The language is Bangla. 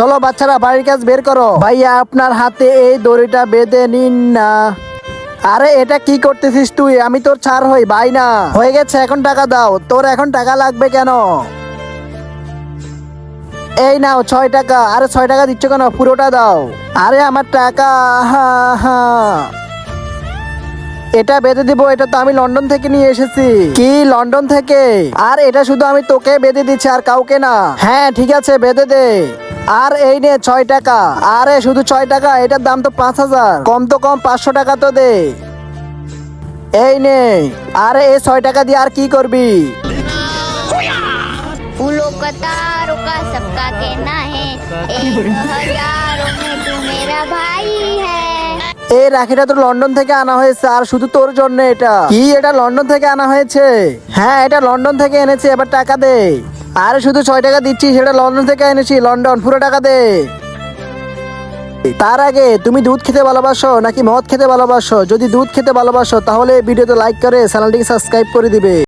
চলো বাচ্চারা বাড়ির কাজ বের করো। ভাইয়া আপনার হাতে এই দড়িটা বেঁধে নিন না। আরে এটা কি করতেছিস তুই? আমি তোর ছাড় হই ভাই না। হয়ে গেছে, এখন টাকা দাও। তোর এখন টাকা লাগবে কেন? এই নাও 6 টাকা। আরে 6 টাকা দিচ্ছ কেন? পুরোটা দাও। আরে আমার টাকা। হা হা, এটা বেঁধে দিব। এটা তো আমি লন্ডন থেকে নিয়ে এসেছি। কি লন্ডন থেকে? আর এটা শুধু আমি তোকে বেঁধে দিচ্ছি, আর কাউকে না। হ্যাঁ ঠিক আছে, বেঁধে দে। আর এই নে 6 টাকা। আরে শুধু 6 টাকা? এটার দাম তো 5,000। কম তো কম 500 টাকা তো দে। এই নে। আরে এই 6 টাকা দিয়ে আর কি করবি? फूलों कतारों का सबका कहना है एक हजारों में तू मेरा भाई है। এই রাখিটা তো লন্ডন থেকে আনা হয়েছে, আর শুধু তোর জন্য এটা। কি এটা লন্ডন থেকে আনা হয়েছে? হ্যাঁ এটা লন্ডন থেকে এনেছি, এবার টাকা দে। আরে শুধু 6 টাকা দিচ্ছি, সেটা লন্ডন থেকে এনেছি। লন্ডন, পুরো টাকা দে। তার আগে তুমি দুধ খেতে ভালোবাসো নাকি মদ খেতে ভালোবাসো? যদি দুধ খেতে ভালোবাসো তাহলে ভিডিওতে লাইক করে চ্যানেলটিকে সাবস্ক্রাইব করে দিবে।